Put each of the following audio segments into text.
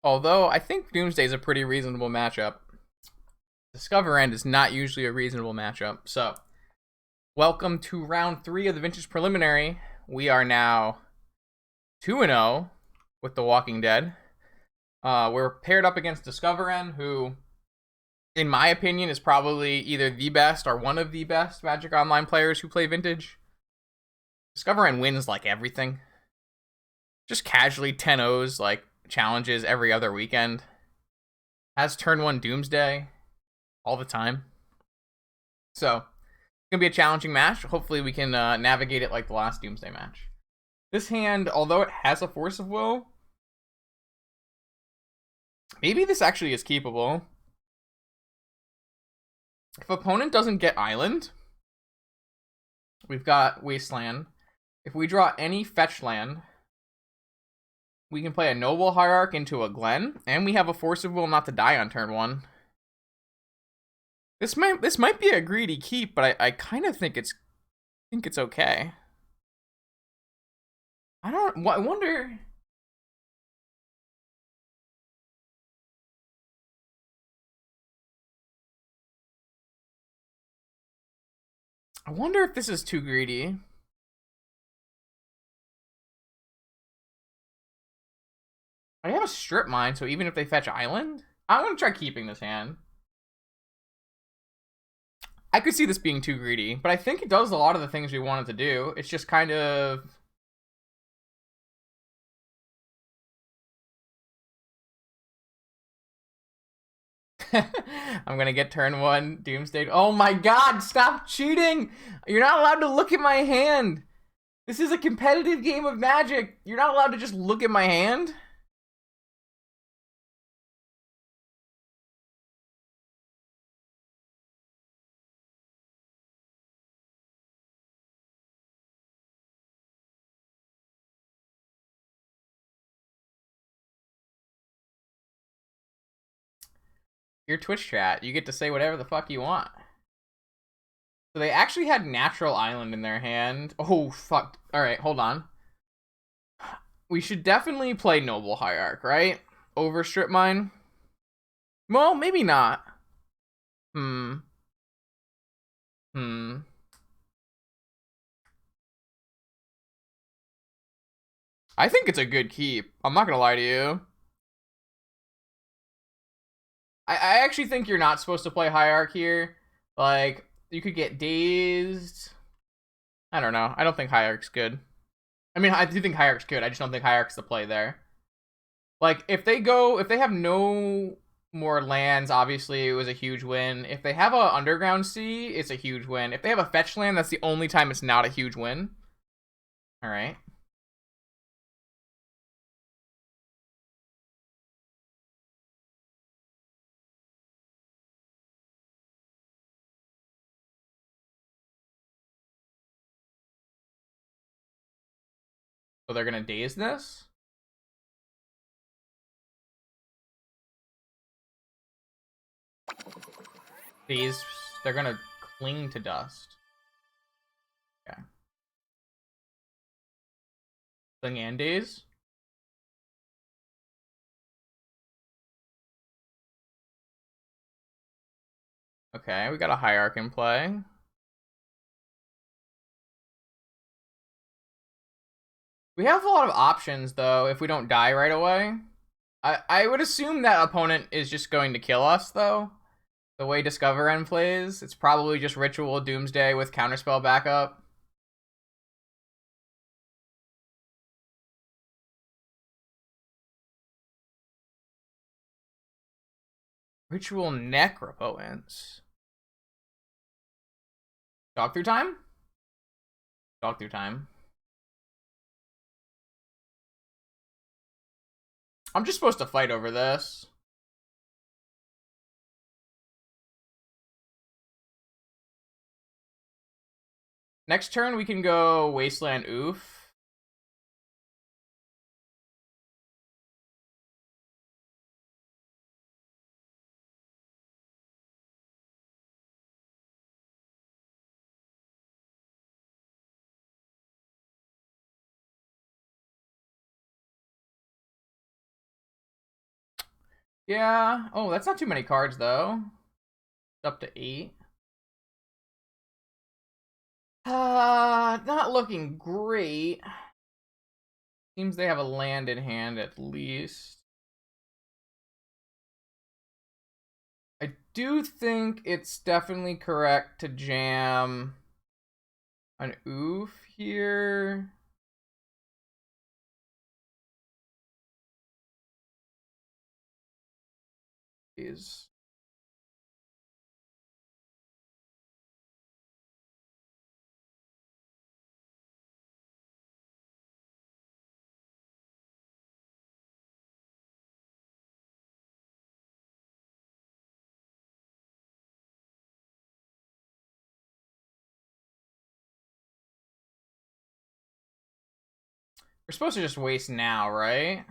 Although I think Doomsday is a pretty reasonable matchup. Discover End is not usually a reasonable matchup. So, welcome to round 3 of the Vintage Preliminary. We are now 2-0 with The Walking Dead. We're paired up against Discover End, who, in my opinion, is probably either the best or one of the best Magic Online players who play Vintage. Discover End wins like everything. Just casually 10-0s like challenges every other weekend. Has turn 1 Doomsday all the time. So, it's going to be a challenging match. Hopefully we can navigate it like the last Doomsday match. This hand, although it has a Force of Will, maybe this actually is keepable. If opponent doesn't get Island, we've got Wasteland. If we draw any fetch land, we can play a Noble Hierarch into a Glen, and we have a Force of Will not to die on turn 1. This might be a greedy keep, but I kind of think it's okay. I wonder. I wonder if this is too greedy. I have a strip mine, so even if they fetch Island, I'm gonna try keeping this hand. I could see this being too greedy, but I think it does a lot of the things we wanted to do. It's just kind of... I'm gonna get turn 1 Doomsday. Oh my god, stop cheating! You're not allowed to look at my hand! This is a competitive game of Magic! You're not allowed to just look at my hand? Your Twitch chat, you get to say whatever the fuck you want. So they actually had Natural Island in their hand. Oh, fuck. Alright, hold on. We should definitely play Noble Hierarch, right? Over Strip Mine? Well, maybe not. Hmm. I think it's a good keep. I'm not gonna lie to you. I actually think you're not supposed to play Hierarch here. Like, you could get dazed. I don't know. I don't think Hierarch's good. I mean, I do think Hierarch's good. I just don't think Hierarch's the play there. Like, if they have no more lands, obviously it was a huge win. If they have a Underground Sea, it's a huge win. If they have a fetch land, that's the only time it's not a huge win. Alright. So they're gonna daze this? These, they're gonna cling to dust. Okay. Cling and daze? Okay, we got a Hierarch in play. We have a lot of options, though, if we don't die right away. I would assume that opponent is just going to kill us, though. The way Discover End plays, it's probably just Ritual Doomsday with Counterspell backup. Ritual Necropotence. Dog through time? Dog through time. I'm just supposed to fight over this. Next turn, we can go Wasteland Oof. Yeah. Oh, that's not too many cards, though. It's up to 8. Not looking great. Seems they have a land in hand at least. I do think it's definitely correct to jam an oof here. Is we're supposed to just waste now, right?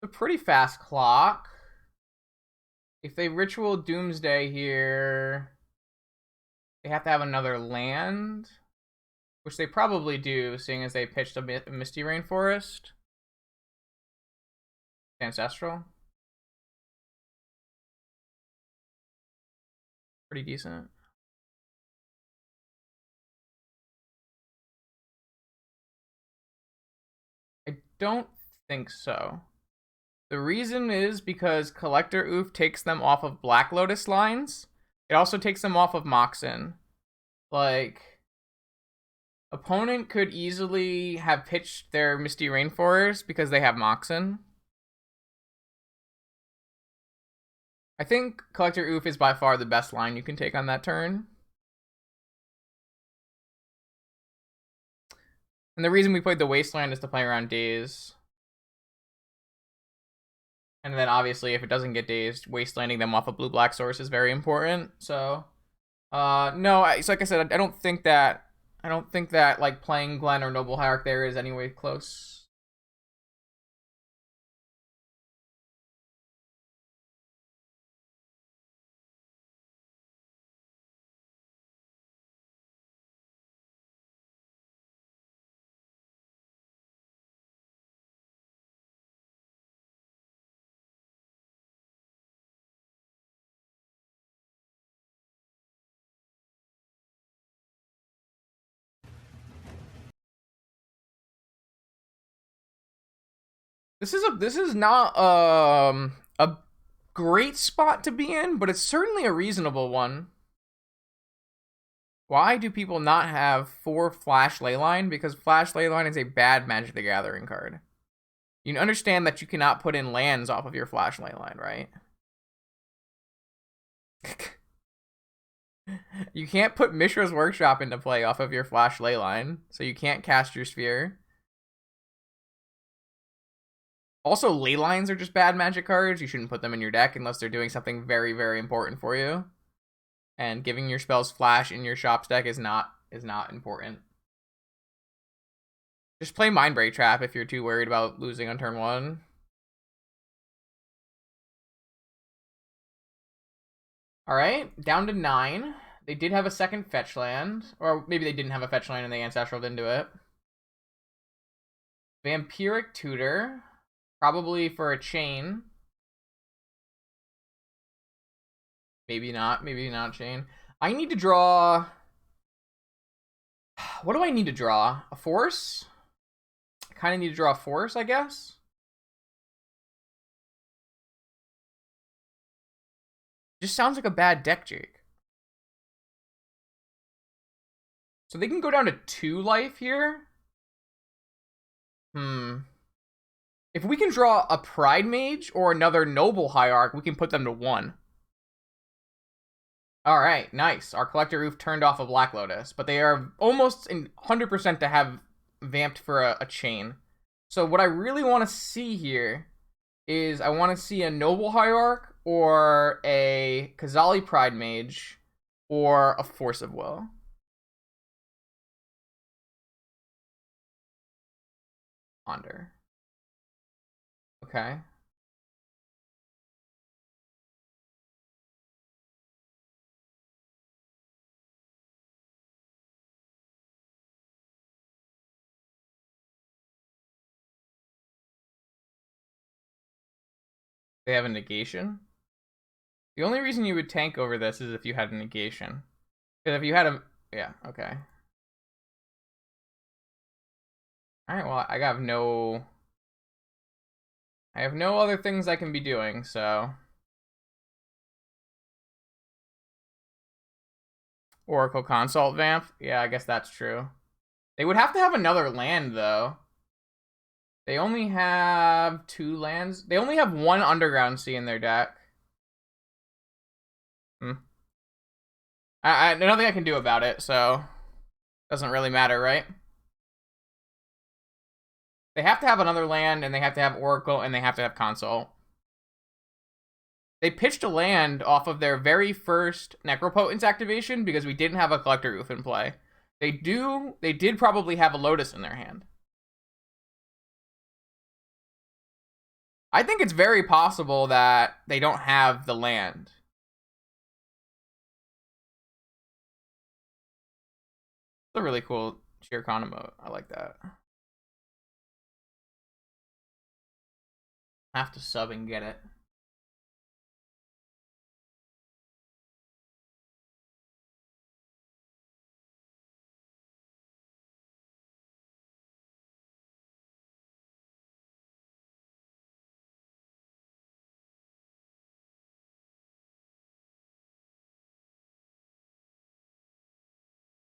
It's a pretty fast clock. If they ritual Doomsday here, they have to have another land, which they probably do, seeing as they pitched a Misty Rainforest. Ancestral. Pretty decent. I don't think so. The reason is because Collector Oof takes them off of Black Lotus lines. It also takes them off of Moxen. Like, opponent could easily have pitched their Misty Rainforest because they have Moxen. I think Collector Oof is by far the best line you can take on that turn. And the reason we played the Wasteland is to play around Daze. And then obviously if it doesn't get dazed, wastelanding them off a blue-black source is very important. So no, so like I said, I don't think that like playing Glen or Noble Hierarch there is anyway close. This is not a great spot to be in, but it's certainly a reasonable one. Why do people not have 4 Flash Leyline? Because Flash Leyline is a bad Magic the Gathering card. You understand that you cannot put in lands off of your Flash Leyline, right? You can't put Mishra's Workshop into play off of your Flash Leyline, so you can't cast your Sphere. Also, Leylines are just bad Magic cards. You shouldn't put them in your deck unless they're doing something very, very important for you. And giving your spells Flash in your Shops deck is not important. Just play Mindbreak Trap if you're too worried about losing on turn 1. Alright, down to 9. They did have a second fetch land. Or maybe they didn't have a fetch land and the Ancestral didn't do it. Vampiric Tutor. Probably for a chain. Maybe not chain. I need to draw... What do I need to draw? A force? I kind of need to draw a force, I guess. Just sounds like a bad deck, Jake. So they can go down to 2 life here. If we can draw a Pride Mage or another Noble Hierarch, we can put them to 1. Alright, nice. Our Collector Roof turned off a Black Lotus, but they are almost 100% to have vamped for a chain. So what I really want to see here is I want to see a Noble Hierarch or a Kazali Pride Mage or a Force of Will. Ponder. Okay. They have a negation. The only reason you would tank over this is if you had a negation. Because if you had a... Yeah, okay. Alright, well, I have no... I have no other things I can be doing, so... Oracle Consult Vamp? Yeah, I guess that's true. They would have to have another land, though. They only have 2 lands. They only have 1 Underground Sea in their deck. Nothing I can do about it, so... Doesn't really matter, right? They have to have another land, and they have to have Oracle, and they have to have Consult. They pitched a land off of their very first Necropotence activation because we didn't have a Collector Oof in play. They did probably have a Lotus in their hand. I think it's very possible that they don't have the land. It's a really cool Sheer Con emote. I like that. Have to sub and get it.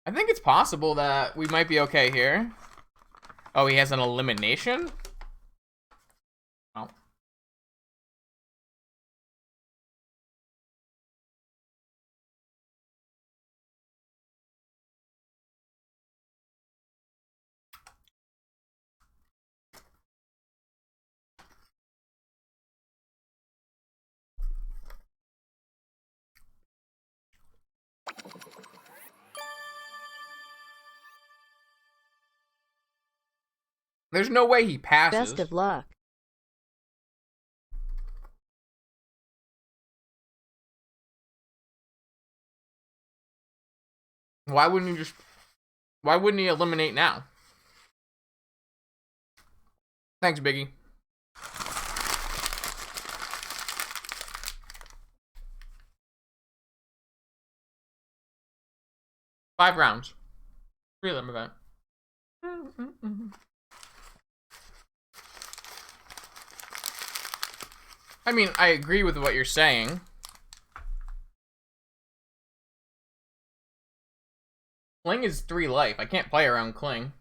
I think it's possible that we might be okay here. Oh, he has an elimination? Oh. There's no way he passes. Best of luck. Why wouldn't he eliminate now? Thanks, Biggie. Five rounds. 3 of them event. I mean, I agree with what you're saying. Kling is 3 life. I can't play around Kling.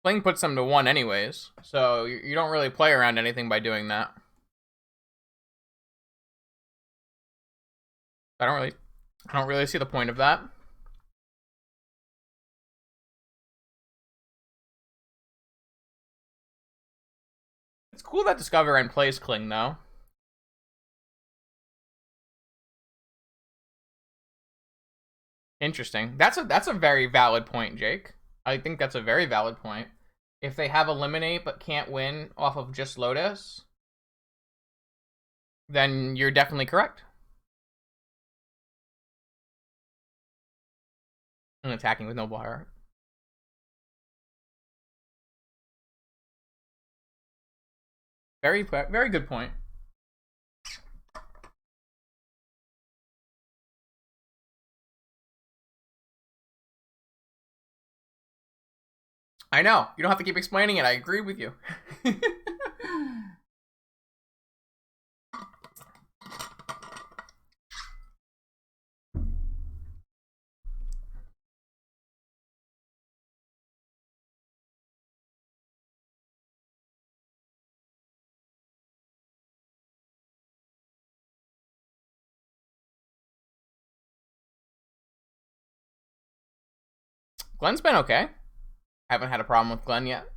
Kling puts them to 1 anyways, so you don't really play around anything by doing that. I don't really see the point of that. It's cool that Discover End plays Kling, though. Interesting. That's a very valid point, Jake. I think that's a very valid point. If they have Eliminate but can't win off of just Lotus, then you're definitely correct. And attacking with Noble Heart. Very good point. I know. You don't have to keep explaining it. I agree with you. Glenn's been okay. Haven't had a problem with Glenn yet.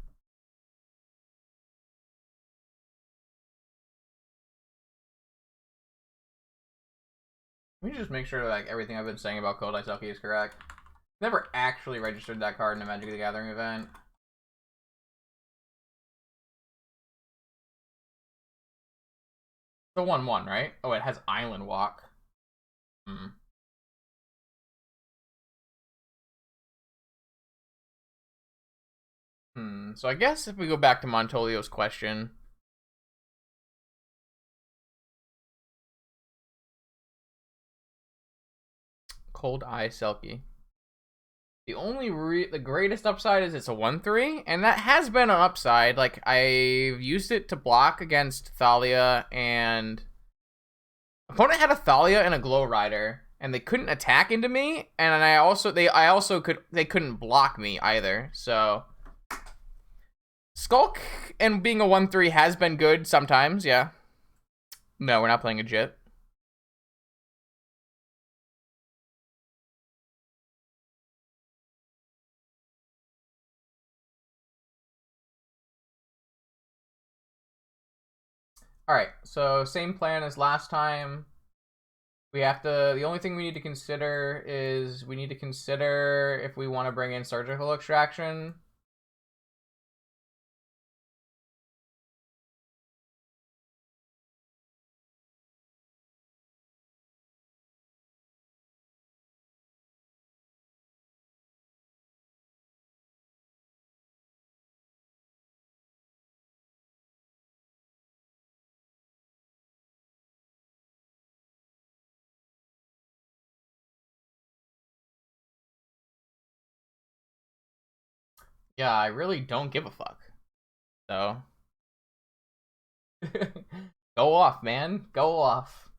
Let me just make sure like everything I've been saying about Cold Ice is correct. Never actually registered that card in a Magic the Gathering event. The 1/1, right? Oh, it has Island Walk. Hmm. So I guess if we go back to Montolio's question, Cold Eye Selkie. The greatest upside is it's a 1/3, and that has been an upside. Like, I've used it to block against Thalia, and opponent had a Thalia and a Glow Rider, and they couldn't attack into me, and they couldn't block me either. So Skulk and being a 1/3 has been good sometimes, yeah. No, we're not playing a Jit. Alright, so same plan as last time. The only thing we need to consider is we need to consider if we want to bring in surgical extraction. Yeah, I really don't give a fuck. So go off, man. Go off.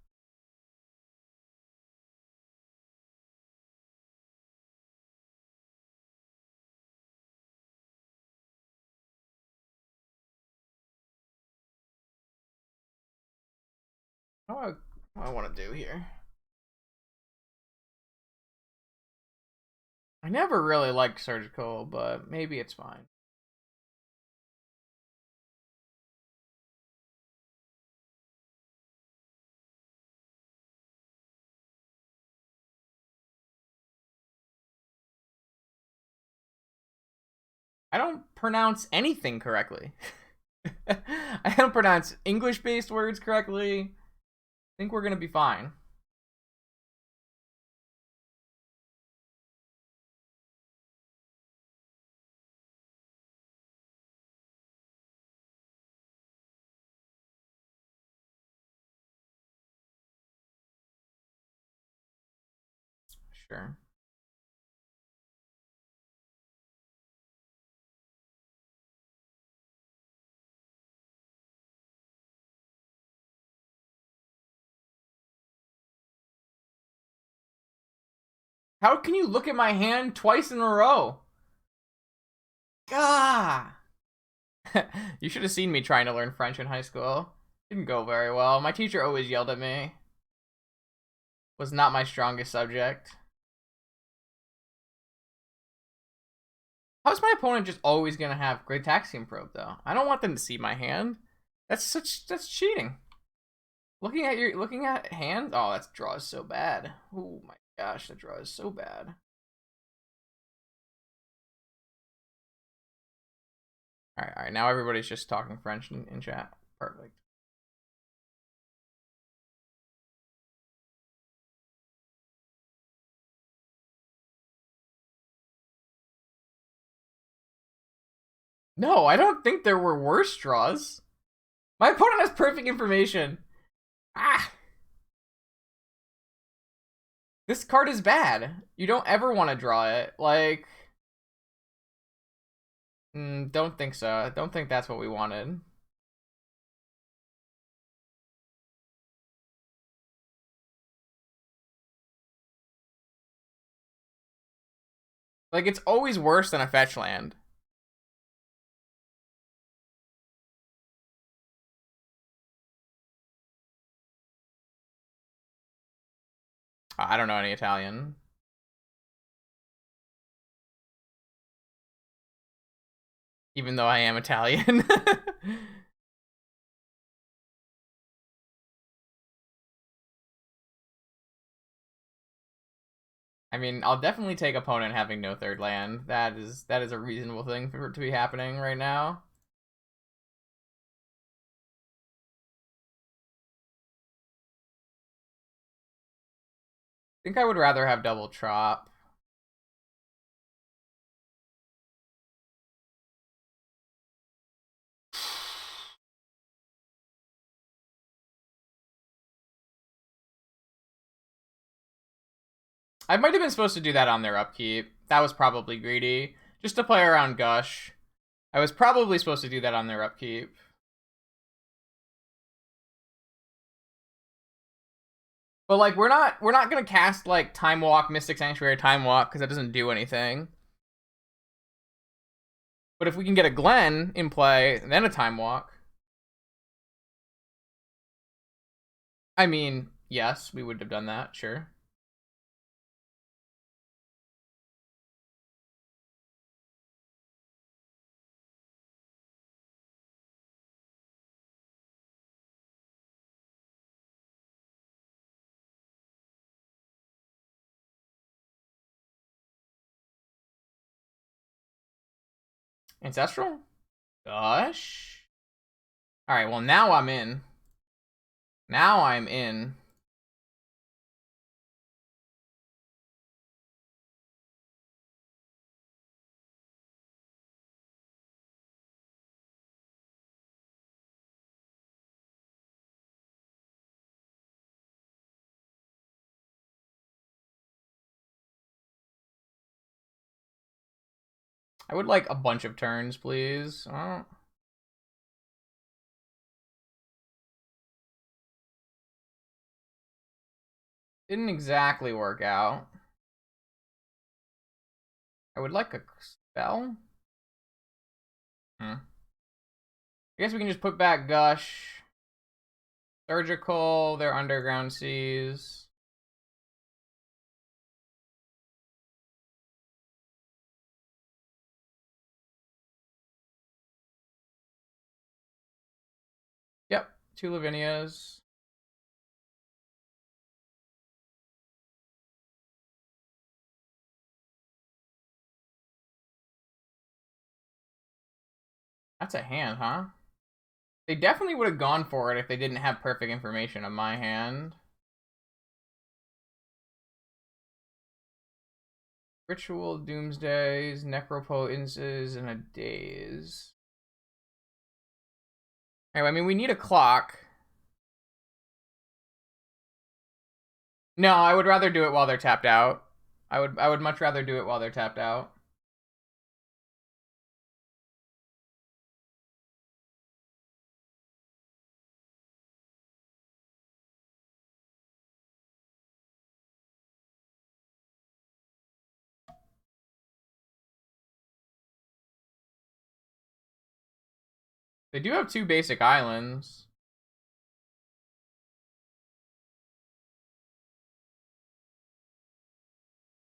What do I want to do here? I never really liked surgical, but maybe it's fine. I don't pronounce anything correctly. I don't pronounce English-based words correctly. I think we're gonna be fine. Sure. How can you look at my hand twice in a row? Gah! You should have seen me trying to learn French in high school. Didn't go very well. My teacher always yelled at me. Was not my strongest subject. How's my opponent just always gonna have great Taxium Probe though? I don't want them to see my hand. That's cheating. Looking at hand. Oh, that draw is so bad. Oh my gosh, that draw is so bad. All right. Now everybody's just talking French in chat. Perfect. No, I don't think there were worse draws. My opponent has perfect information. Ah! This card is bad. You don't ever want to draw it. Like, don't think so. I don't think that's what we wanted. Like, it's always worse than a fetch land. I don't know any Italian. Even though I am Italian. I mean, I'll definitely take opponent having no third land. That is a reasonable thing for it to be happening right now. I think I would rather have double trop. I might have been supposed to do that on their upkeep. That was probably greedy. Just to play around Gush. I was probably supposed to do that on their upkeep. But like we're not gonna cast like Time Walk, Mystic Sanctuary, Time Walk, because that doesn't do anything. But if we can get a Glen in play, then a Time Walk. I mean, yes, we would have done that, sure. Ancestral? Gosh. Alright, well now I'm in. Now I'm in. I would like a bunch of turns, please. Oh. Didn't exactly work out. I would like a spell. I guess we can just put back Gush. Surgical, their Underground Seas. Yep, 2 Lavinias. That's a hand, huh? They definitely would have gone for it if they didn't have perfect information on my hand. Ritual, Doomsdays, Necropotences, and a Daze. Anyway, I mean, we need a clock. No, I would rather do it while they're tapped out. I would much rather do it while they're tapped out. They do have 2 basic islands.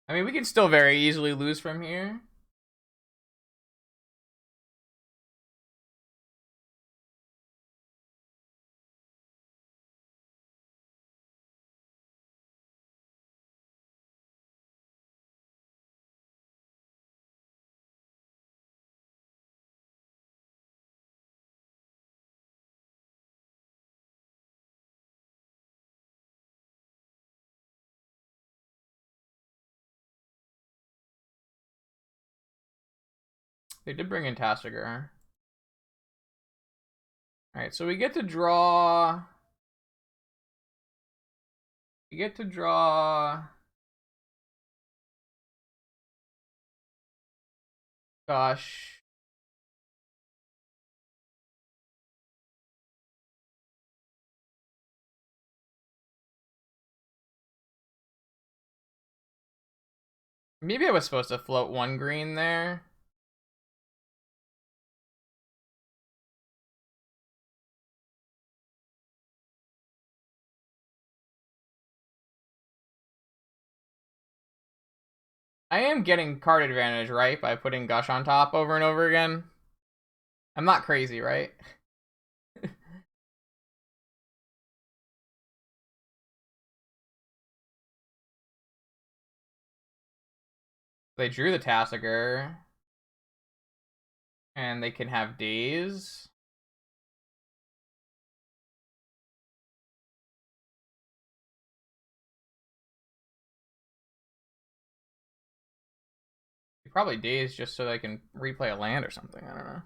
I mean, we can still very easily lose from here. They did bring in Tassiger. Alright, so we get to draw... We get to draw... Gosh. Maybe I was supposed to float 1 green there. I am getting card advantage, right? By putting Gush on top over and over again. I'm not crazy, right? They drew the Tassiger. And they can have Daze. Probably Daze just so they can replay a land or something. I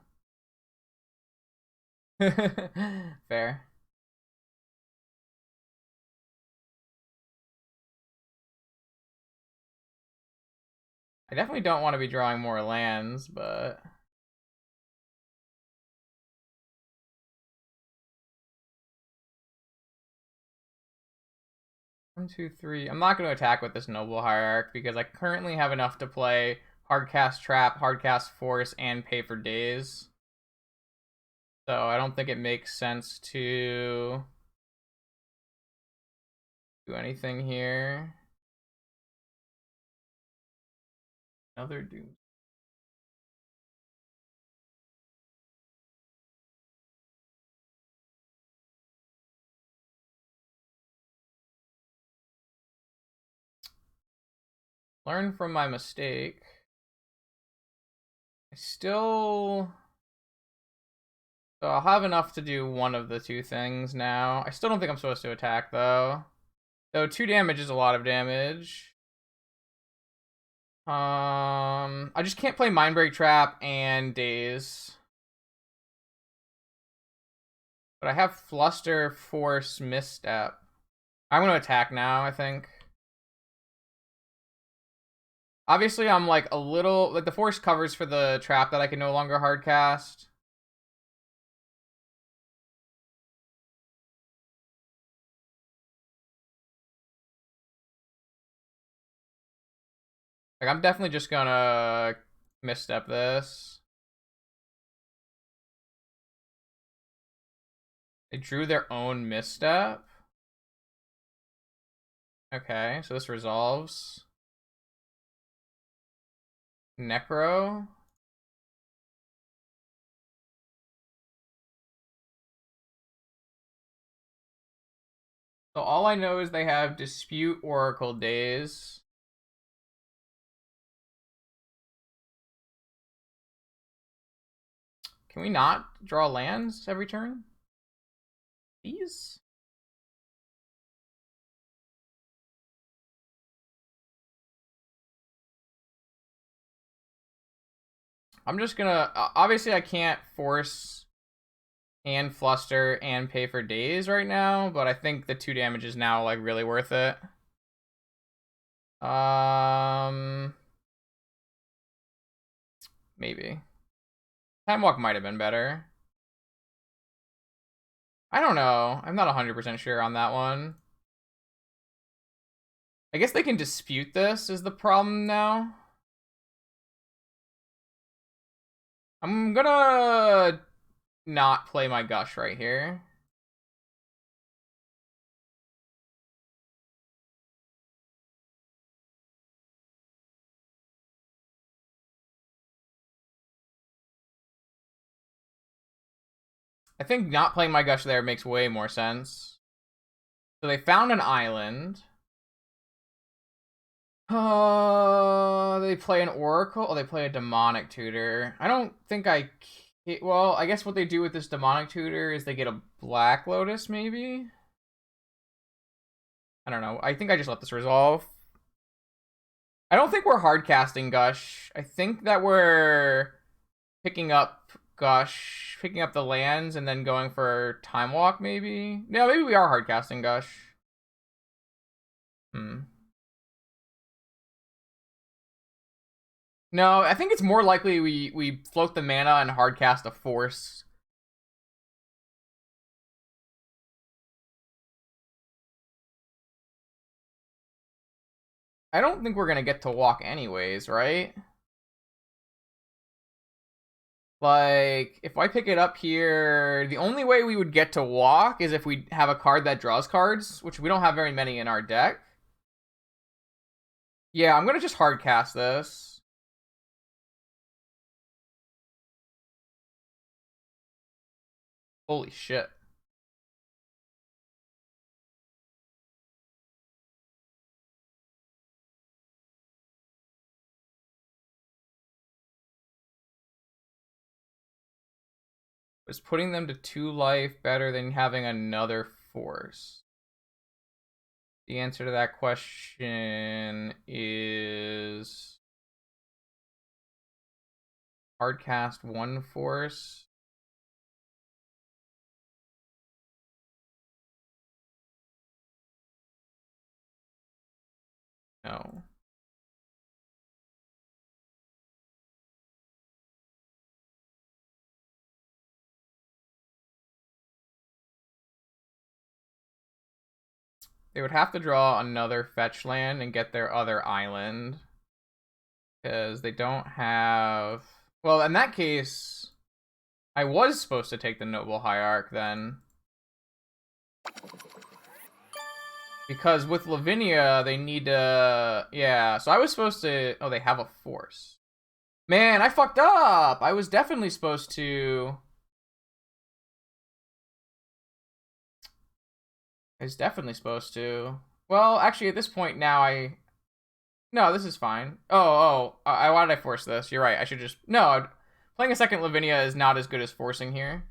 don't know. Fair. I definitely don't want to be drawing more lands, but... 1, 2, 3. I'm not going to attack with this Noble Hierarch because I currently have enough to play Hardcast Trap, Hardcast Force, and pay for days. So I don't think it makes sense to do anything here. Another Doom. Learn from my mistake. I still... So I'll have enough to do one of the two things now. I still don't think I'm supposed to attack, though. Though 2 damage is a lot of damage. I just can't play Mindbreak Trap and Daze. But I have Fluster, Force, Misstep. I'm gonna attack now, I think. Obviously, I'm like a little... Like, the Force covers for the trap that I can no longer hardcast. Like, I'm definitely just gonna misstep this. They drew their own misstep. Okay, so this resolves. Necro. So all I know is they have Dispute, Oracle, Days. Can we not draw lands every turn? These? I'm just gonna... Obviously, I can't force and fluster and pay for days right now, but I think the 2 damage is now like really worth it. Maybe. Time Walk might have been better. I don't know. I'm not 100% sure on that one. I guess they can dispute this is the problem now. I'm gonna not play my Gush right here. I think not playing my Gush there makes way more sense. So they found an island. They play an Oracle? Oh, they play a Demonic Tutor. I don't think I... Well, I guess what they do with this Demonic Tutor is they get a Black Lotus, maybe? I don't know. I think I just let this resolve. I don't think we're hardcasting Gush. I think that we're picking up Gush, picking up the lands, and then going for Time Walk, maybe? No, maybe we are hardcasting Gush. No, I think it's more likely we float the mana and hardcast a Force. I don't think we're gonna get to walk anyways, right? Like, if I pick it up here, the only way we would get to walk is if we have a card that draws cards, which we don't have very many in our deck. Yeah, I'm gonna just hardcast this. Holy shit. Is putting them to 2 life better than having another Force? The answer to that question is hardcast 1 Force. No. they would have to draw another fetch land and get their other island. Because they don't have... Well, in that case, I was supposed to take the Noble Hierarch then. Because with Lavinia, they need to... Yeah, so I was supposed to... Oh, they have a force. Man, I fucked up! I was definitely supposed to... Well, actually, at this point now, No, this is fine. Why did I force this? You're right, I should just... No, playing a second Lavinia is not as good as forcing here.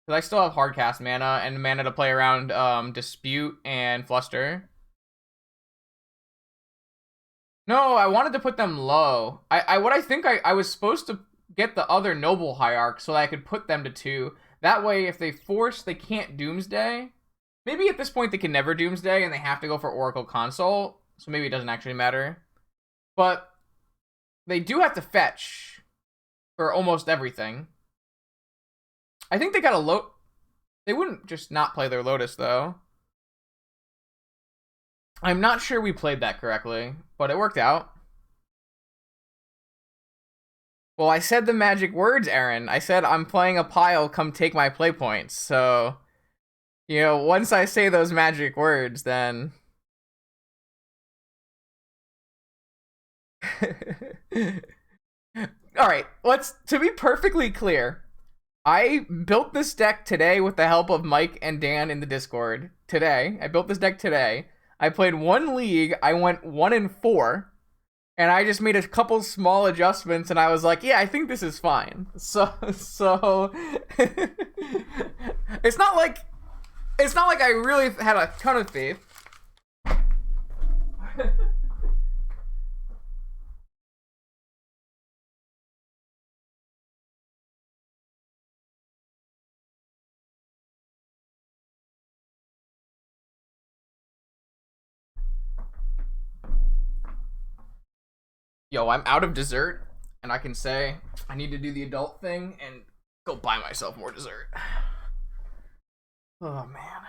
Because I still have hardcast mana, and mana to play around Dispute and Fluster. No, I wanted to put them low. I was supposed to get the other Noble Hierarch so that I could put them to 2. That way, if they force, they can't Doomsday. Maybe at this point they can never Doomsday and they have to go for Oracle Consult, so maybe it doesn't actually matter. But they do have to fetch for almost everything. I think they got a They wouldn't just not play their Lotus, though. I'm not sure we played that correctly, but it worked out. Well, I said the magic words, Aaron. I said I'm playing a pile, come take my play points. So, you know, once I say those magic words, then... Alright, to be perfectly clear, I built this deck today with the help of Mike and Dan in the Discord. I built this deck today. I played one league, I went 1-4, and I just made a couple small adjustments, and I was like, yeah, I think this is fine. So it's not like I really had a ton of faith. Yo, I'm out of dessert, and I can say I need to do the adult thing and go buy myself more dessert. Oh, man.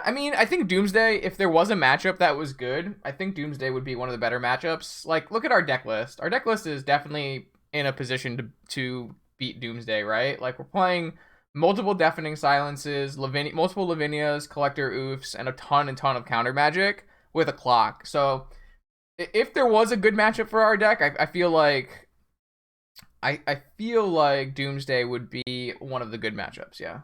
I mean, I think Doomsday, if there was a matchup that was good, I think Doomsday would be one of the better matchups. Like, look at our deck list. Our deck list is definitely in a position to beat Doomsday, right? Like, we're playing multiple Deafening Silences, multiple Lavinias, Collector Oofs, and a ton of counter magic with a clock. So... if there was a good matchup for our deck, I feel like Doomsday would be one of the good matchups, yeah.